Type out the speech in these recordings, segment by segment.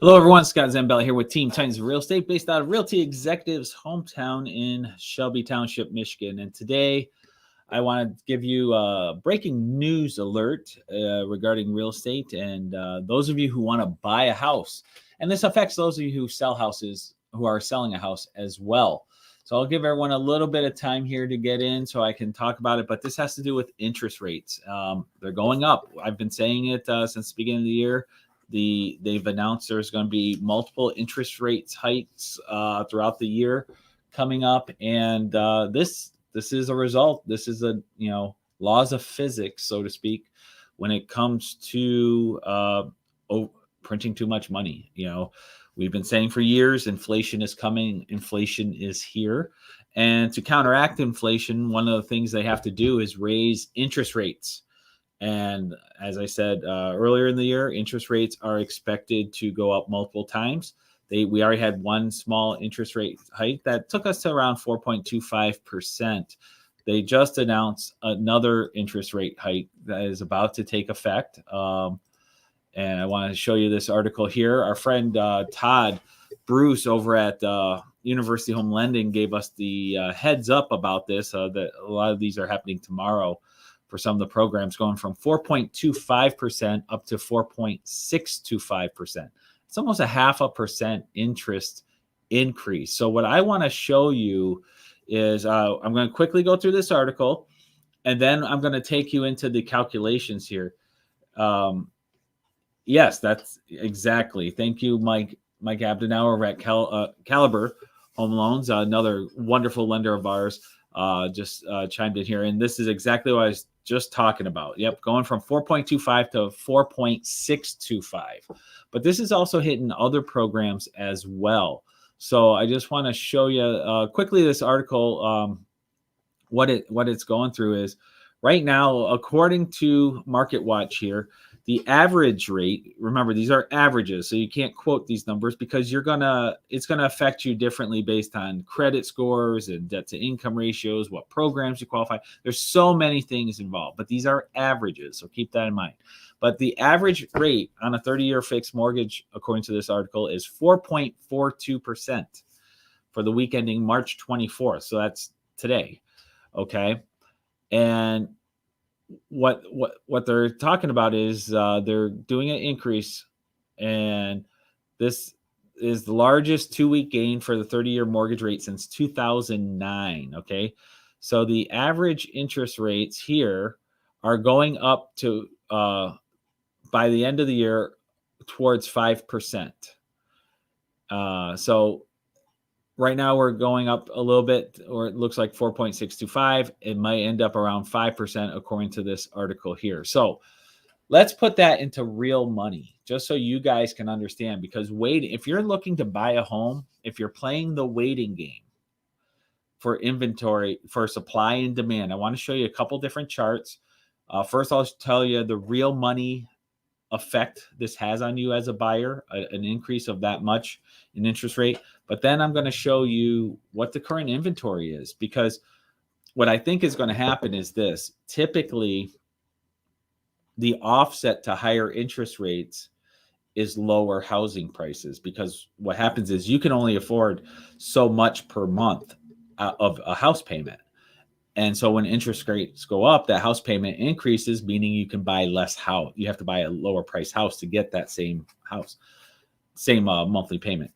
Hello, everyone. Scott Zambella here with Team Titans Real Estate, based out of Realty Executives' hometown in Shelby Township, Michigan. And today, I want to give you a breaking news alert regarding real estate, and those of you who want to buy a house. And this affects those of you who sell houses, who are selling a house as well. So I'll give everyone a little bit of time here to get in so I can talk about it. But this has to do with interest rates. They're going up. I've been saying it since the beginning of the year. They've announced there's going to be multiple interest rates hikes throughout the year coming up, and this is a result. This is laws of physics, so to speak, when it comes to printing too much money. We've been saying for years, inflation is coming, inflation is here, and to counteract inflation, one of the things they have to do is raise interest rates. And as I said earlier in the year, interest rates are expected to go up multiple times. We already had one small interest rate hike that took us to around 4.25%. They just announced another interest rate hike that is about to take effect. And I want to show you this article here. Our friend Todd Bruce over at University Home Lending gave us the heads up about this, that a lot of these are happening tomorrow. For some of the programs, going from 4.25% up to 4.625%. It's almost a 0.5% interest increase. So what I want to show you is I'm going to quickly go through this article, and then I'm going to take you into the calculations here. Yes, that's exactly. Thank you, Mike Abdenauer at Caliber Home Loans, another wonderful lender of ours. Just chimed in here, and this is exactly what I was just talking about. Yep, going from 4.25 to 4.625. But this is also hitting other programs as well. So I just want to show you quickly this article. What it's going through is right now, according to Market Watch here, the average rate, remember these are averages, so you can't quote these numbers because it's gonna affect you differently based on credit scores and debt to income ratios, what programs you qualify. There's so many things involved, but these are averages, so keep that in mind. But the average rate on a 30-year fixed mortgage, according to this article, is 4.42% for the week ending March 24th. So that's today, okay? And what they're talking about is they're doing an increase, and this is the largest 2-week gain for the 30-year mortgage rate since 2009. Okay, so the average interest rates here are going up to by the end of the year towards 5%. So right now we're going up a little bit, or it looks like 4.625. It might end up around 5% according to this article here. So let's put that into real money, just so you guys can understand, because if you're looking to buy a home, if you're playing the waiting game for inventory, for supply and demand, I want to show you a couple different charts. First, I'll tell you the real money effect this has on you as a buyer, an increase of that much in interest rate. But then I'm going to show you what the current inventory is, because what I think is going to happen is this. Typically, the offset to higher interest rates is lower housing prices, because what happens is you can only afford so much per month of a house payment. And so when interest rates go up, that house payment increases, meaning you can buy less house. You have to buy a lower price house to get that same house, same monthly payment.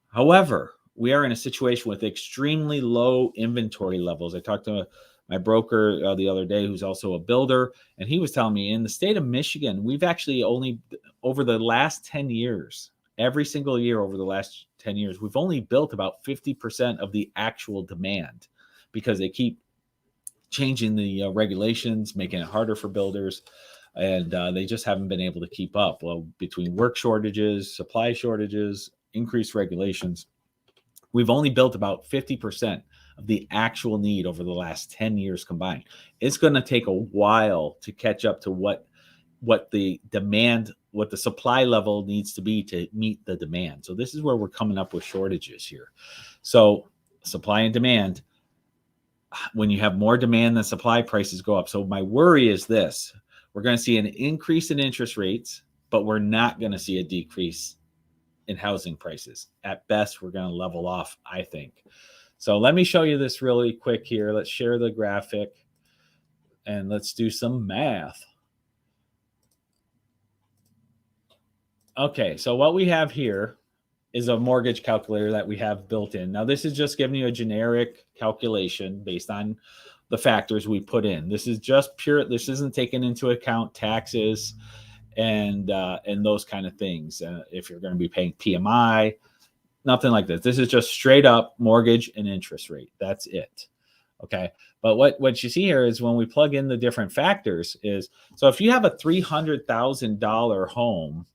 However, we are in a situation with extremely low inventory levels. I talked to my broker the other day, who's also a builder, and he was telling me in the state of Michigan, we've actually only, over the last 10 years, every single year over the last 10 years, we've only built about 50% of the actual demand, because they keep changing the regulations, making it harder for builders, and they just haven't been able to keep up. Well, between work shortages, supply shortages, increased regulations, we've only built about 50% of the actual need over the last 10 years combined. It's going to take a while to catch up to what the demand, what the supply level needs to be to meet the demand. So this is where we're coming up with shortages here. So supply and demand, when you have more demand than supply, prices go up. So my worry is this: we're going to see an increase in interest rates, but we're not going to see a decrease in housing prices. At best, we're going to level off, I think. So let me show you this really quick here. Let's share the graphic and let's do some math. Okay, so what we have here is a mortgage calculator that we have built in. Now, this is just giving you a generic calculation based on the factors we put in. This is just pure. This isn't taking into account taxes and those kind of things. If you're going to be paying PMI, nothing like this. This is just straight up mortgage and interest rate. That's it. Okay. But what you see here is when we plug in the different factors is, so if you have a $300,000 home,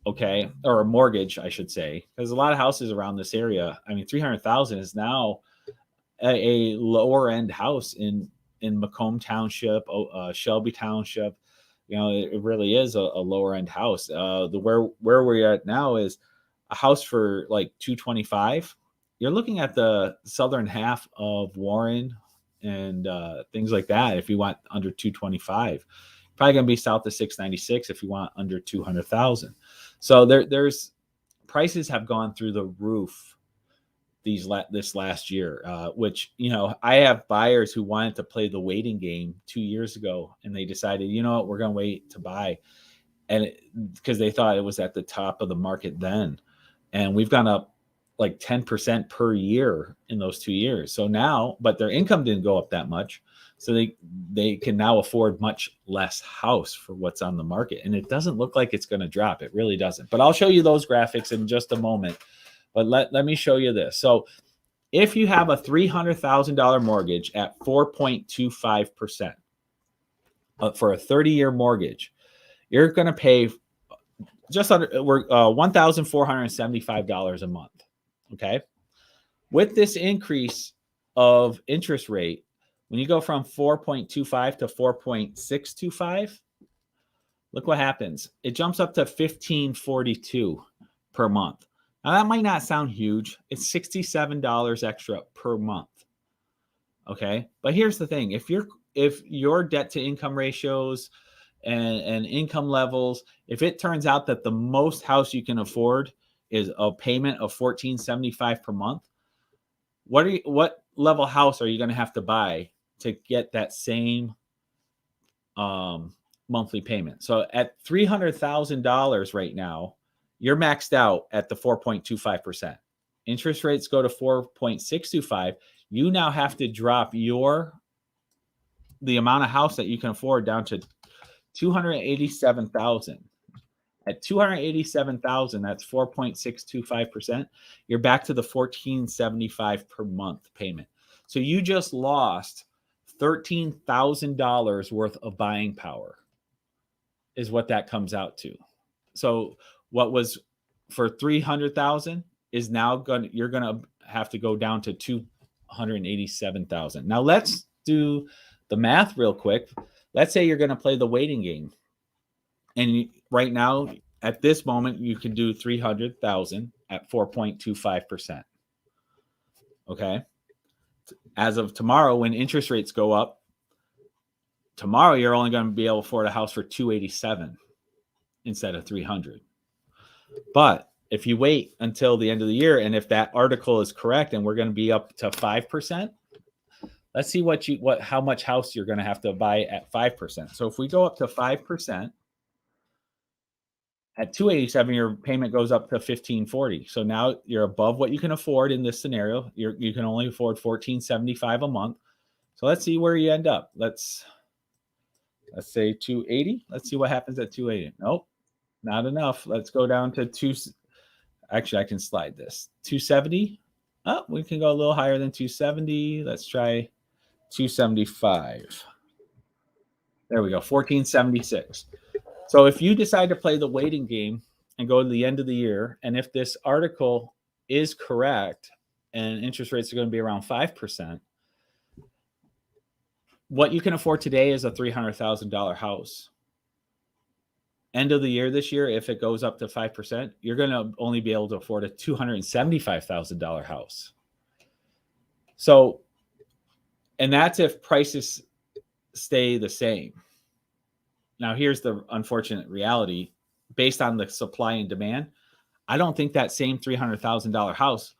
okay, or a mortgage, I should say, because a lot of houses around this area, I mean, 300,000 is now a lower end house in Macomb Township, Shelby Township. You know, it really is a lower end house. Where we're at now is a house for like 225. You're looking at the southern half of Warren and things like that. If you want under 225, probably going to be south of 696 if you want under 200,000. So there's prices have gone through the roof this last year, which, you know, I have buyers who wanted to play the waiting game 2 years ago, and they decided, you know what, we're going to wait to buy, and because they thought it was at the top of the market then, and we've gone up like 10% per year in those 2 years. So now, but their income didn't go up that much, so they can now afford much less house for what's on the market, and it doesn't look like it's going to drop. It really doesn't. But I'll show you those graphics in just a moment. But let me show you this. So if you have a $300,000 mortgage at 4.25% for a 30-year mortgage, you're going to pay just under $1,475 a month. Okay. With this increase of interest rate, when you go from 4.25 to 4.625, look what happens. It jumps up to $1,542 per month. Now, that might not sound huge. It's $67 extra per month. Okay. But here's the thing. If your debt to income ratios and income levels, if it turns out that the most house you can afford is a payment of $1,475 per month, what level house are you going to have to buy to get that same monthly payment? So at $300,000 right now, you're maxed out at the 4.25%. Interest rates go to 4.625. You now have to drop the amount of house that you can afford down to $287,000. At $287,000, that's 4.625%. You're back to the $1,475 per month payment. So you just lost $13,000 worth of buying power, is what that comes out to. So what was for $300,000 is now you're gonna have to go down to $287,000. Now let's do the math real quick. Let's say you're gonna play the waiting game, and right now at this moment you can do $300,000 at 4.25%. Okay. As of tomorrow, when interest rates go up, tomorrow you're only going to be able to afford a house for $287 instead of $300. But if you wait until the end of the year, and if that article is correct, and we're going to be up to 5%, let's see how much house you're going to have to buy at 5%. So if we go up to 5%, at $287, your payment goes up to $1,540. So now you're above what you can afford in this scenario. You can only afford $1,475 a month. So let's see where you end up. Let's say 280. Let's see what happens at 280. Nope, not enough. Let's go down to actually, I can slide this. 270. Oh, we can go a little higher than 270. Let's try 275. There we go, 1476. So if you decide to play the waiting game and go to the end of the year, and if this article is correct and interest rates are going to be around 5%, what you can afford today is a $300,000 house. End of the year this year, if it goes up to 5%, you're going to only be able to afford a $275,000 house. So, and that's if prices stay the same. Now, here's the unfortunate reality. Based on the supply and demand, I don't think that same $300,000 house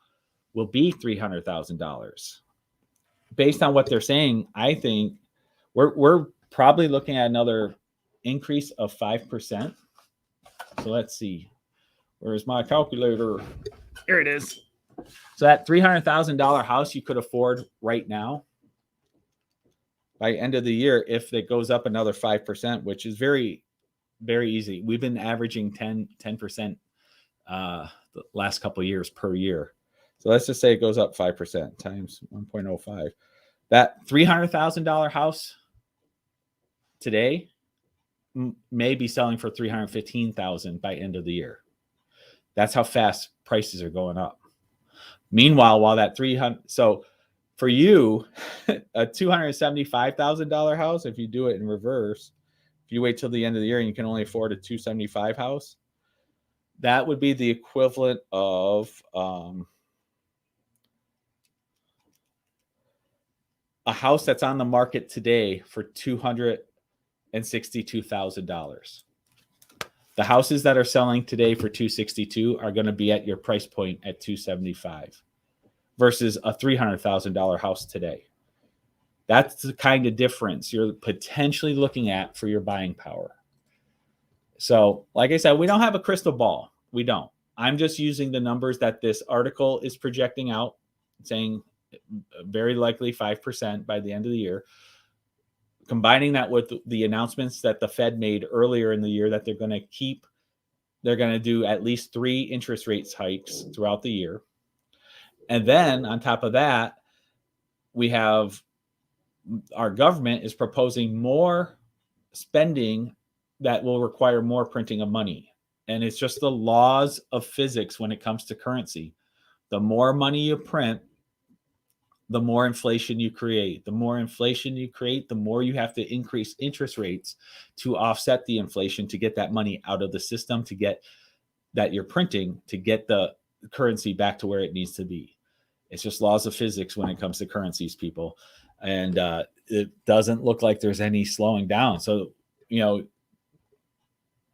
will be $300,000. Based on what they're saying, I think we're probably looking at another increase of 5%. So let's see. Where's my calculator? Here it is. So that $300,000 house you could afford right now, by end of the year, if it goes up another 5%, which is very, very easy. We've been averaging 10% the last couple of years per year. So let's just say it goes up 5% times 1.05. That $300,000 house today may be selling for $315,000 by end of the year. That's how fast prices are going up. Meanwhile, while that 300, so for you, a $275,000 house, if you do it in reverse, if you wait till the end of the year and you can only afford a $275,000 house, that would be the equivalent of a house that's on the market today for $262,000. The houses that are selling today for $262,000 are going to be at your price point at $275,000 versus a $300,000 house today. That's the kind of difference you're potentially looking at for your buying power. So, like I said, we don't have a crystal ball. We don't. I'm just using the numbers that this article is projecting out, saying very likely 5% by the end of the year. Combining that with the announcements that the Fed made earlier in the year that they're going to do at least 3 interest rates hikes throughout the year. And then on top of that, we have our government is proposing more spending that will require more printing of money. And it's just the laws of physics when it comes to currency. The more money you print, the more inflation you create. The more inflation you create, the more you have to increase interest rates to offset the inflation, to get that money out of the system, to get that you're printing, to get the currency back to where it needs to be. It's just laws of physics when it comes to currencies, people. And it doesn't look like there's any slowing down. So,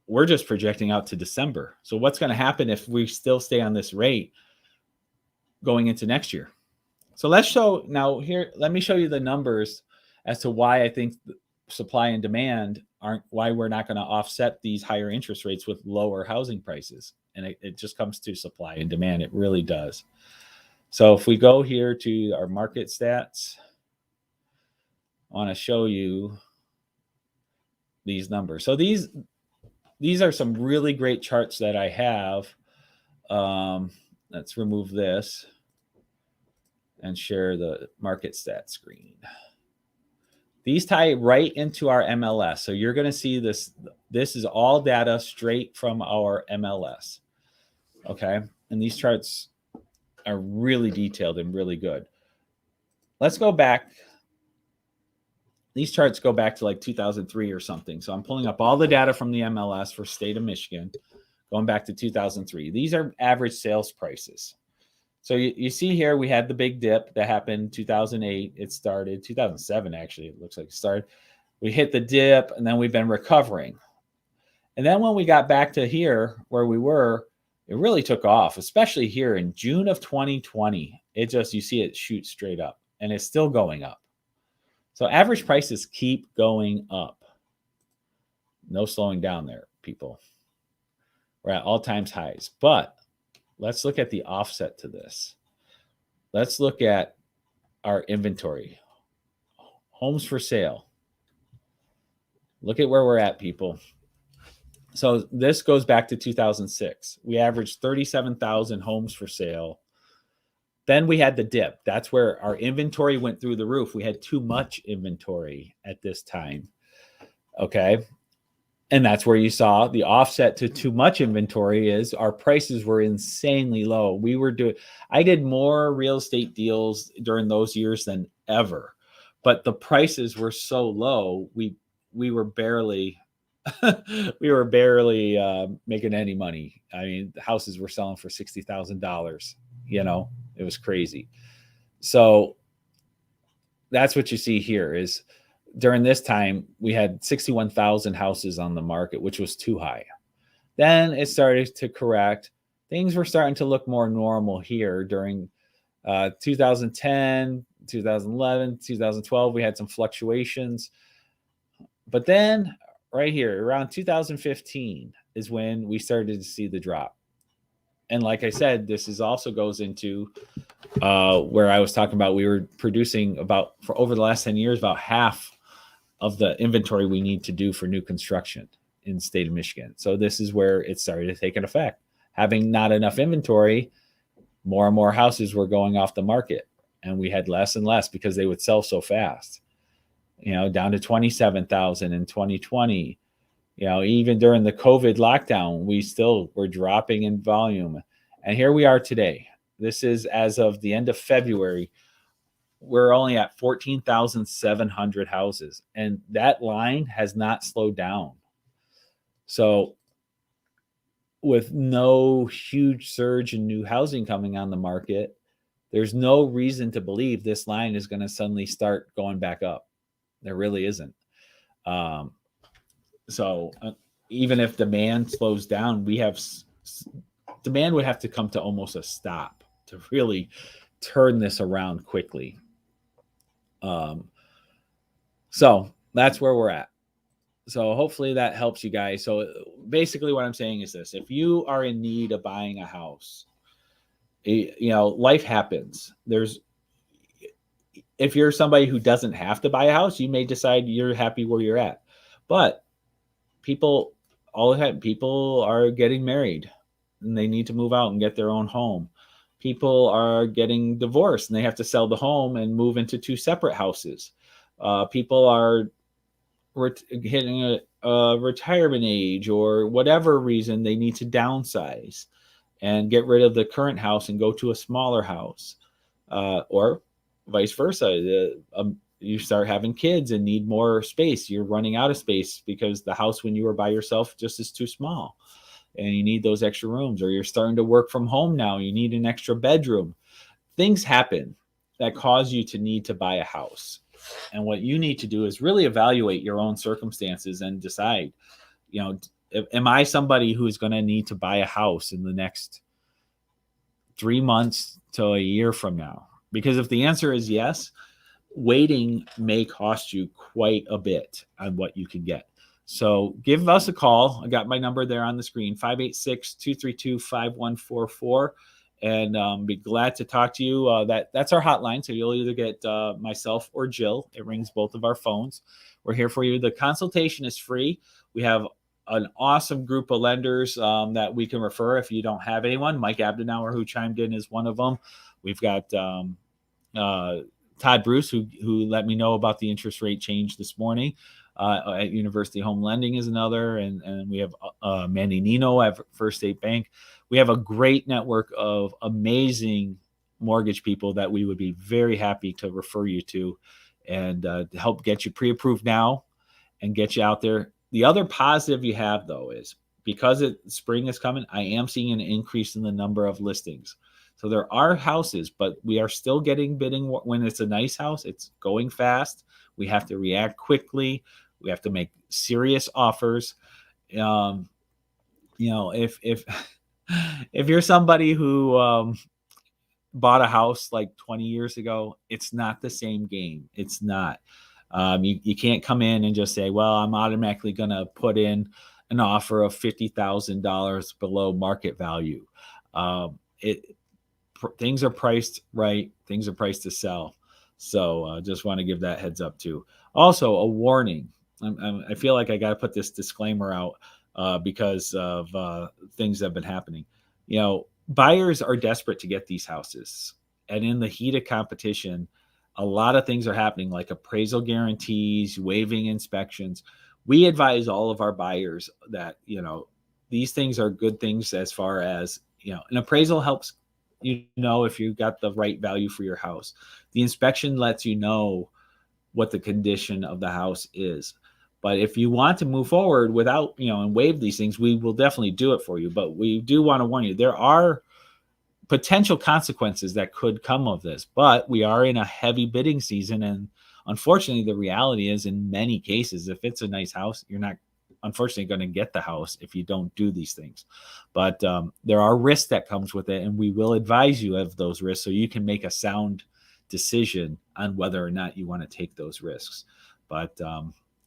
we're just projecting out to December. So what's going to happen if we still stay on this rate going into next year? So let me show you the numbers as to why I think supply and demand why we're not going to offset these higher interest rates with lower housing prices. And it just comes to supply and demand. It really does. So if we go here to our market stats, I want to show you these numbers. So these are some really great charts that I have. Let's remove this and share the market stat screen. These tie right into our MLS. So you're going to see this. This is all data straight from our MLS. Okay. And these charts are really detailed and really good. Let's go back. These charts go back to like 2003 or something. So I'm pulling up all the data from the MLS for state of Michigan, going back to 2003. These are average sales prices. So you see here, we had the big dip that happened 2008. It started 2007, actually. It looks like it started. We hit the dip, and then we've been recovering. And then when we got back to here where we were, it really took off, especially here in June of 2020. You see it shoot straight up, and it's still going up. So average prices keep going up. No slowing down there, people. We're at all-time highs. But let's look at the offset to this. Let's look at our inventory. Homes for sale. Look at where we're at, people. So this goes back to 2006. We averaged 37,000 homes for sale. Then we had the dip. That's where our inventory went through the roof. We had too much inventory at this time. Okay. And that's where you saw the offset to too much inventory is our prices were insanely low. I did more real estate deals during those years than ever, but the prices were so low. We were barely, making any money. I mean, the houses were selling for $60,000, it was crazy. So that's what you see here is, during this time, we had 61,000 houses on the market, which was too high. Then it started to correct. things were starting to look more normal here during 2010, 2011, 2012. We had some fluctuations. But then right here around 2015 is when we started to see the drop. And like I said, this is also goes into where I was talking about we were producing about for over the last 10 years about half of the inventory we need to do for new construction in the state of Michigan. So this is where it started to take an effect. Having not enough inventory, more and more houses were going off the market, and we had less and less because they would sell so fast. Down to 27,000 in 2020. Even during the COVID lockdown, we still were dropping in volume. And here we are today. This is as of the end of February. We're only at 14,700 houses, and that line has not slowed down. So with no huge surge in new housing coming on the market, there's no reason to believe this line is going to suddenly start going back up. There really isn't. So even if demand slows down, demand would have to come to almost a stop to really turn this around quickly. So that's where we're at. So hopefully that helps you guys. So basically what I'm saying is this: if you are in need of buying a house, life happens. If you're somebody who doesn't have to buy a house, you may decide you're happy where you're at. But people are getting married and they need to move out and get their own home. People are getting divorced and they have to sell the home and move into two separate houses. People are hitting a retirement age, or whatever reason they need to downsize and get rid of the current house and go to a smaller house, or vice versa. You start having kids and need more space. You're running out of space because the house when you were by yourself just is too small and you need those extra rooms. Or you're starting to work from home now. You need an extra bedroom. Things happen that cause you to need to buy a house. And what you need to do is really evaluate your own circumstances and decide, am I somebody who is going to need to buy a house in the next 3 months to a year from now? Because if the answer is yes, waiting may cost you quite a bit on what you can get. So give us a call. I got my number there on the screen, 586-232-5144. And be glad to talk to you. That's our hotline. So you'll either get myself or Jill. It rings both of our phones. We're here for you. The consultation is free. We have an awesome group of lenders that we can refer if you don't have anyone. Mike Abdenauer, who chimed in, is one of them. We've got Todd Bruce, who let me know about the interest rate change this morning. At University Home Lending is another. And we have Mandy Nino at First State Bank. We have a great network of amazing mortgage people that we would be very happy to refer you to and to help get you pre-approved now and get you out there. The other positive you have, though, is because spring is coming, I am seeing an increase in the number of listings. So there are houses, but we are still getting bidding. When it's a nice house, it's going fast. We have to react quickly. We have to make serious offers. If you're somebody who bought a house like 20 years ago, it's not the same game. It's not. You can't come in and just say, well, I'm automatically going to put in an offer of $50,000 below market value. Things are priced right. Things are priced to sell. So just want to give that heads up too. Also, a warning. I feel like I got to put this disclaimer out because of things that have been happening. Buyers are desperate to get these houses. And in the heat of competition, a lot of things are happening, like appraisal guarantees, waiving inspections. We advise all of our buyers that, these things are good things as far as, an appraisal helps if you got the right value for your house. The inspection lets you know what the condition of the house is. But if you want to move forward without, and waive these things, we will definitely do it for you. But we do want to warn you, there are potential consequences that could come of this. But we are in a heavy bidding season. And unfortunately, the reality is in many cases, if it's a nice house, you're not unfortunately going to get the house if you don't do these things. But there are risks that comes with it, and we will advise you of those risks so you can make a sound decision on whether or not you want to take those risks. But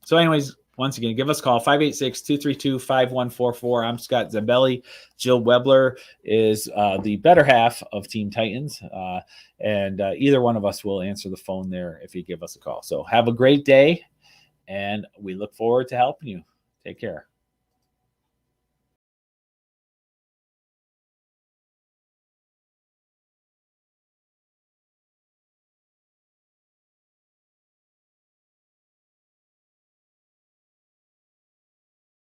so anyways, once again, give us a call, 586-232-5144. I'm Scott Zambelli. Jill Webler is the better half of Teen Titans. And either one of us will answer the phone there if you give us a call. So have a great day, and we look forward to helping you. Take care.